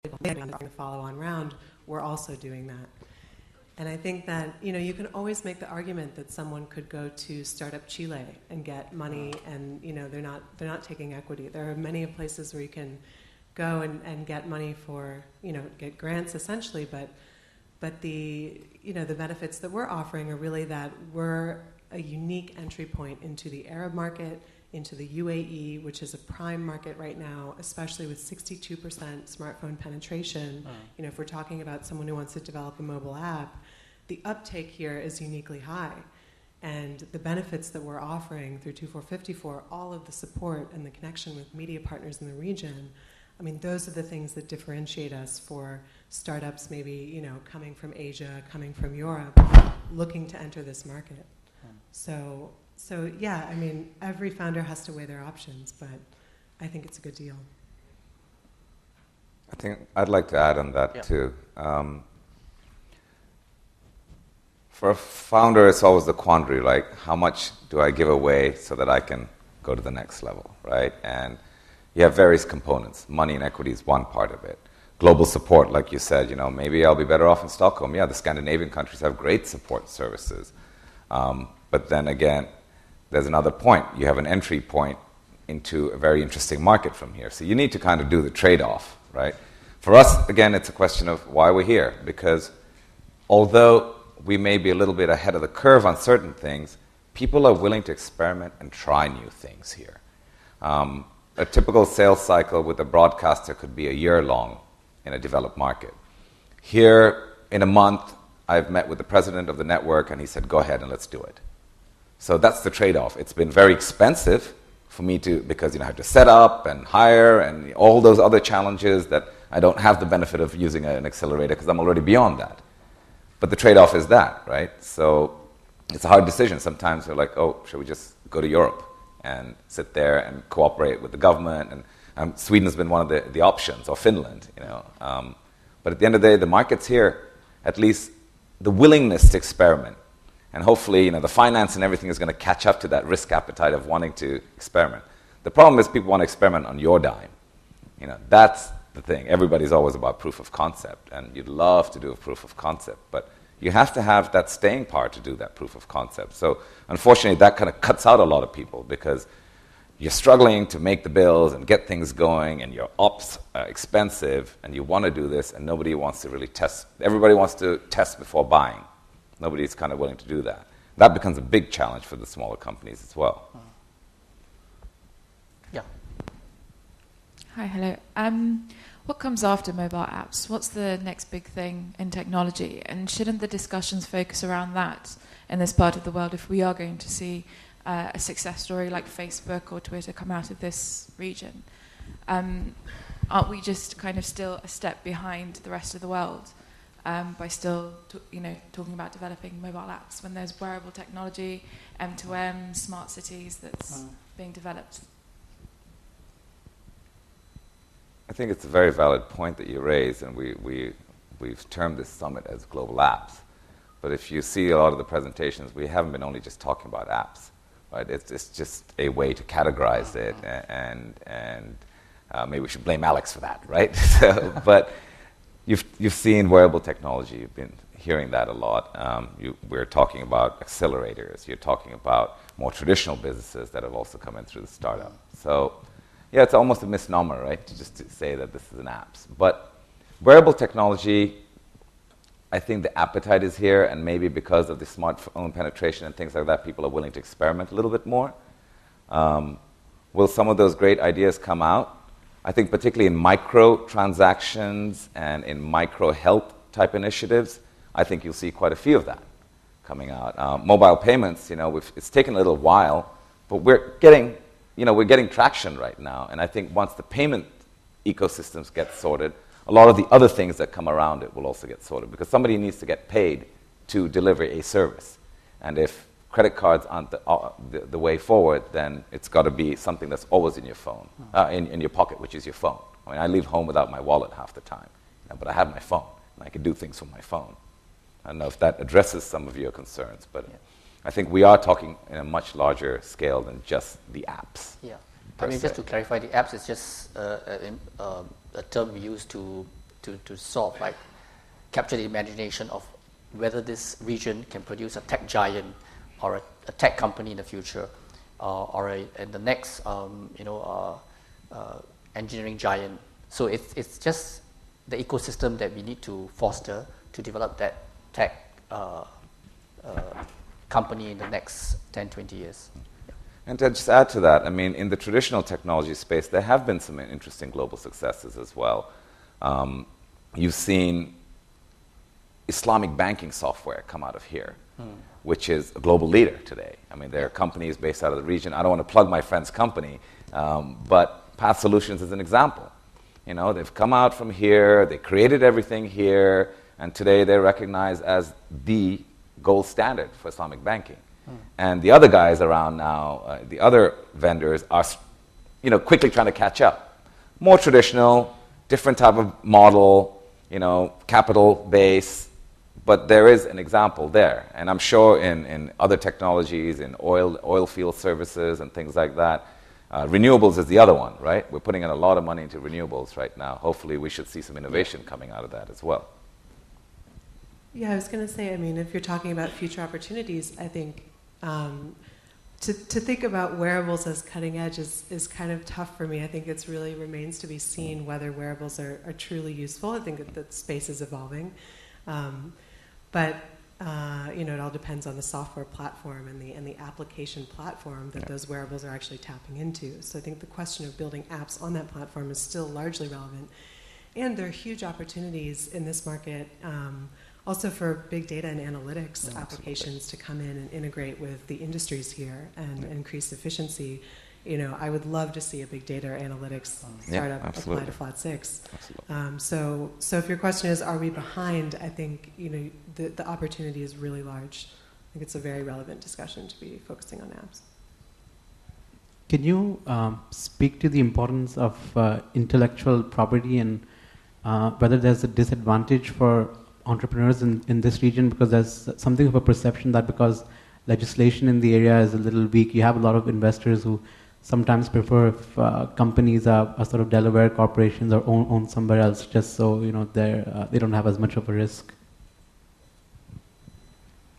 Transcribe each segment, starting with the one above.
the follow-on round, we're also doing that. And I think that, you can always make the argument that someone could go to Startup Chile and get money, and they're not taking equity. There are many places where you can go and get money for, get grants essentially, but the benefits that we're offering are really that we're a unique entry point into the Arab market, into the UAE, which is a prime market right now, especially with 62% smartphone penetration. If we're talking about someone who wants to develop a mobile app, the uptake here is uniquely high. And the benefits that we're offering through 2454, all of the support and the connection with media partners in the region, those are the things that differentiate us for startups maybe, coming from Asia, coming from Europe, looking to enter this market. So yeah, every founder has to weigh their options, but I think it's a good deal. I think I'd like to add on that too. For a founder, it's always the quandary, like, how much do I give away so that I can go to the next level, right? And you have various components. Money and equity is one part of it. Global support, like you said, maybe I'll be better off in Stockholm. Yeah, the Scandinavian countries have great support services. But then again, there's another point. You have an entry point into a very interesting market from here. So you need to kind of do the trade-off, right? For us, again, it's a question of why we're here. Because although we may be a little bit ahead of the curve on certain things, people are willing to experiment and try new things here. A typical sales cycle with a broadcaster could be a year long in a developed market. Here, in a month, I've met with the president of the network, and he said, go ahead and let's do it. So that's the trade-off. It's been very expensive for me because I have to set up and hire and all those other challenges that I don't have the benefit of using an accelerator because I'm already beyond that. But the trade-off is that, right? So it's a hard decision. Sometimes you're like, oh, should we just go to Europe and sit there and cooperate with the government? And Sweden has been one of the options, or Finland, But at the end of the day, the market's here. At least the willingness to experiment. And hopefully, the finance and everything is going to catch up to that risk appetite of wanting to experiment. The problem is people want to experiment on your dime. That's the thing. Everybody's always about proof of concept, and you'd love to do a proof of concept, but you have to have that staying power to do that proof of concept. So unfortunately, that kind of cuts out a lot of people because you're struggling to make the bills and get things going, and your ops are expensive, and you want to do this, and nobody wants to really test. Everybody wants to test before buying. Nobody's kind of willing to do that. That becomes a big challenge for the smaller companies as well. Yeah. Hi, hello. What comes after mobile apps? What's the next big thing in technology? And shouldn't the discussions focus around that in this part of the world if we are going to see a success story like Facebook or Twitter come out of this region? Aren't we just kind of still a step behind the rest of the world by still talking about developing mobile apps when there's wearable technology, M2M, smart cities that's being developed? I think it's a very valid point that you raise, and we've termed this summit as global apps. But if you see a lot of the presentations, we haven't been only just talking about apps, right? It's just a way to categorize it, and maybe we should blame Alex for that, right? But you've seen wearable technology. You've been hearing that a lot. We're talking about accelerators. You're talking about more traditional businesses that have also come in through the startup. So yeah, it's almost a misnomer, right, to say that this is an apps. But wearable technology, I think the appetite is here, and maybe because of the smartphone penetration and things like that, people are willing to experiment a little bit more. Will some of those great ideas come out? I think particularly in micro transactions and in micro health type initiatives, I think you'll see quite a few of that coming out. Mobile payments, it's taken a little while, but we're getting traction right now. And I think once the payment ecosystems get sorted, a lot of the other things that come around it will also get sorted, because somebody needs to get paid to deliver a service. And if credit cards aren't the way forward, then it's got to be something that's always in your phone, in your pocket, which is your phone. I mean, I leave home without my wallet half the time, but I have my phone, and I can do things from my phone. I don't know if that addresses some of your concerns, but I think we are talking in a much larger scale than just the apps. Yeah, I mean, just to clarify, the apps is just a term we use to to solve, like capture the imagination of whether this region can produce a tech giant or a tech company in the future, or in the next engineering giant. So it's just the ecosystem that we need to foster to develop that tech company in the next 10, 20 years. And to just add to that, I mean, in the traditional technology space, there have been some interesting global successes as well. You've seen Islamic banking software come out of here, which is a global leader today. I mean, there are companies based out of the region. I don't want to plug my friend's company, but Path Solutions is an example. You know, they've come out from here, they created everything here, and today they're recognized as the gold standard for Islamic banking. And the other guys around now, the other vendors are, quickly trying to catch up. More traditional, different type of model, capital base, but there is an example there. And I'm sure in other technologies, in oil field services and things like that, renewables is the other one, right? We're putting in a lot of money into renewables right now. Hopefully we should see some innovation coming out of that as well. Yeah, I was going to say, I mean, if you're talking about future opportunities, I think to think about wearables as cutting edge is kind of tough for me. I think it really remains to be seen whether wearables are truly useful. I think that space is evolving. But it all depends on the software platform and the application platform that those wearables are actually tapping into. So I think the question of building apps on that platform is still largely relevant. And there are huge opportunities in this market also for big data and analytics applications to come in and integrate with the industries here and increase efficiency. I would love to see a big data or analytics startup apply to Flat 6. So if your question is, are we behind? I think the opportunity is really large. I think it's a very relevant discussion to be focusing on apps. Can you speak to the importance of intellectual property and whether there's a disadvantage for entrepreneurs in this region, because there's something of a perception that because legislation in the area is a little weak, you have a lot of investors who sometimes prefer if companies are sort of Delaware corporations or own somewhere else, just so they don't have as much of a risk.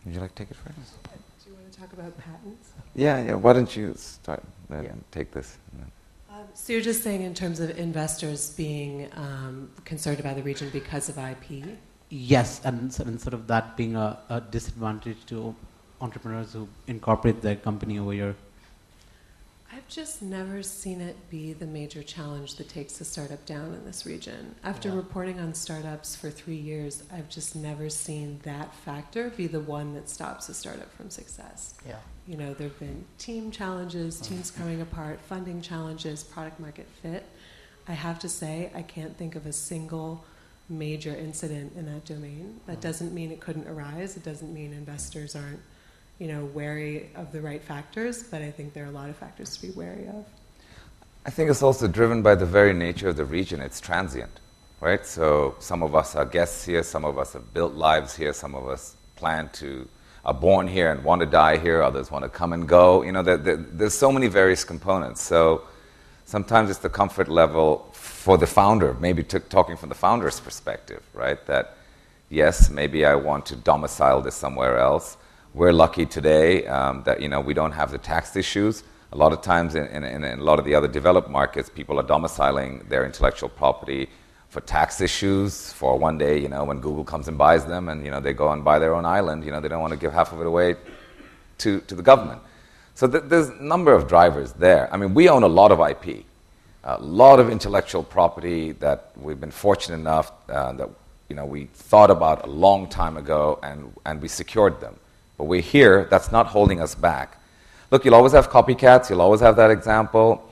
Would you like to take it first? Do you want to talk about patents? Yeah. Why don't you start and take this? So you're just saying in terms of investors being concerned about the region because of IP? Yes, and sort of that being a disadvantage to entrepreneurs who incorporate their company over here. I've just never seen it be the major challenge that takes a startup down in this region. After reporting on startups for 3 years, I've just never seen that factor be the one that stops a startup from success. Yeah. There have been team challenges, teams coming apart, funding challenges, product market fit. I have to say, I can't think of a single major incident in that domain. That doesn't mean it couldn't arise. It doesn't mean investors aren't wary of the right factors, but I think there are a lot of factors to be wary of. I think it's also driven by the very nature of the region. It's transient, right? So some of us are guests here, some of us have built lives here, some of us are born here and want to die here, others want to come and go. There's so many various components. So sometimes it's the comfort level for the founder, maybe talking from the founder's perspective, right? That, yes, maybe I want to domicile this somewhere else. We're lucky today that we don't have the tax issues. A lot of times in a lot of the other developed markets, people are domiciling their intellectual property for tax issues, for one day, when Google comes and buys them and, they go and buy their own island, they don't want to give half of it away to the government. So there's a number of drivers there. I mean, we own a lot of IP, a lot of intellectual property that we've been fortunate enough that, we thought about a long time ago and we secured them. But we're here, that's not holding us back. Look, you'll always have copycats, you'll always have that example.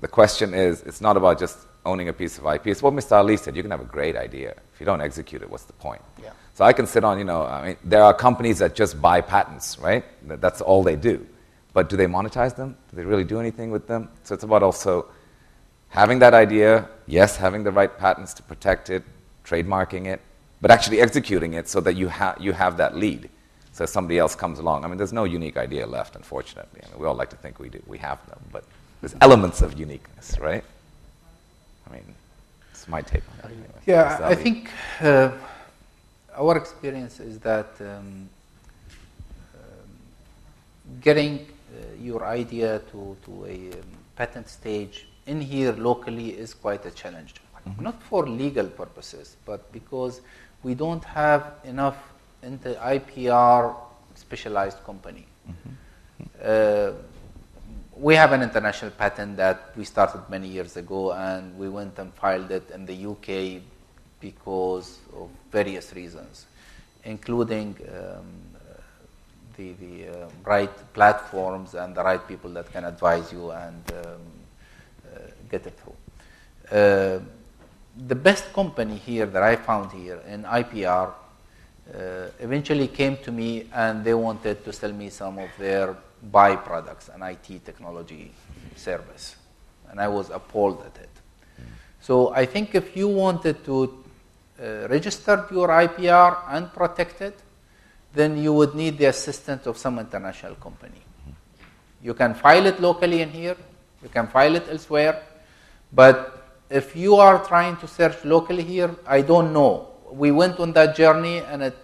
The question is, it's not about just owning a piece of IP. It's what Mr. Ali said, you can have a great idea. If you don't execute it, what's the point? Yeah. So I can sit on, there are companies that just buy patents, right? That's all they do. But do they monetize them? Do they really do anything with them? So it's about also having that idea, yes, having the right patents to protect it, trademarking it, but actually executing it so that you have that lead. So if somebody else comes along, there's no unique idea left, unfortunately. We all like to think we have them, but there's elements of uniqueness, right? It's my take on it. Anyway. Yeah, I Sally? think our experience is that getting your idea to a patent stage in here locally is quite a challenge. Not for legal purposes, but because we don't have enough in the IPR specialized company. We have an international patent that we started many years ago, and we went and filed it in the UK because of various reasons, including the right platforms and the right people that can advise you and get it through. The best company here that I found here in IPR eventually came to me, and they wanted to sell me some of their byproducts, an IT technology service, and I was appalled at it. So I think if you wanted to register your IPR and protect it, then you would need the assistance of some international company. You can file it locally in here, you can file it elsewhere, but if you are trying to search locally here, I don't know. We went on that journey and it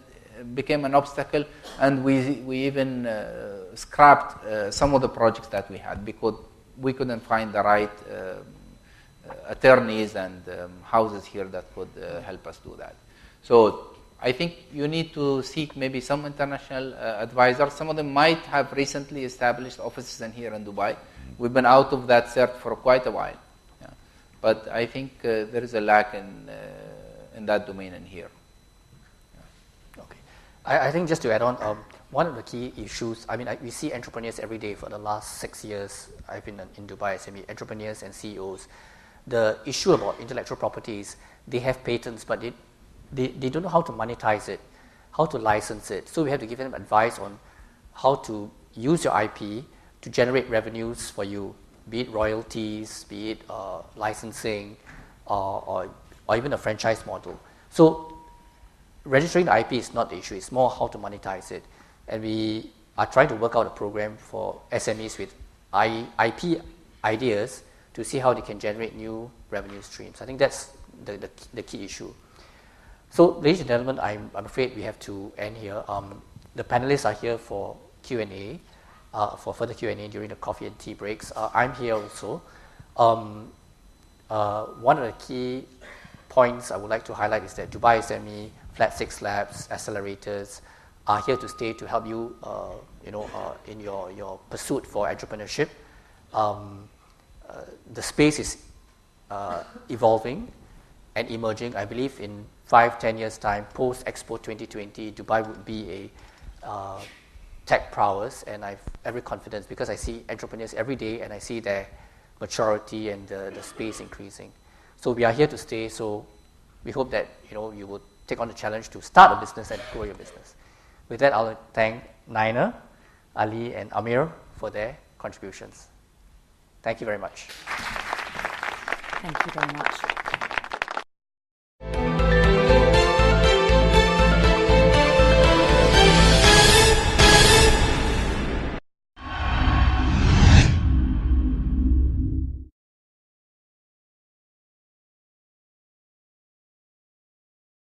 became an obstacle, and we even scrapped some of the projects that we had because we couldn't find the right attorneys and houses here that could help us do that. So I think you need to seek maybe some international advisors. Some of them might have recently established offices in here in Dubai. We've been out of that search for quite a while. Yeah. But I think there is a lack in that domain in here. Okay. I think just to add on, one of the key issues, I mean, we see entrepreneurs every day for the last 6 years. I've been in Dubai SME, entrepreneurs and CEOs. The issue about intellectual property is they have patents, but they don't know how to monetize it, how to license it. So we have to give them advice on how to use your IP to generate revenues for you, be it royalties, be it licensing, or even a franchise model. So registering the IP is not the issue, it's more how to monetize it. And we are trying to work out a program for SMEs with IP ideas to see how they can generate new revenue streams. I think that's the key issue. So, ladies and gentlemen, I'm afraid we have to end here. The panelists are here for Q&A, for further Q&A during the coffee and tea breaks. I'm here also. One of the key points I would like to highlight is that Dubai SME, Flat 6 Labs, accelerators are here to stay to help you, in your pursuit for entrepreneurship. The space is evolving and emerging. I believe in 5-10 years' time, post-Expo 2020, Dubai would be a tech prowess, and I have every confidence because I see entrepreneurs every day and I see their maturity and the space increasing. So we are here to stay, so we hope that you will take on the challenge to start a business and grow your business. With that, I'll thank Naina, Ali, and Amir for their contributions. Thank you very much. Thank you very much.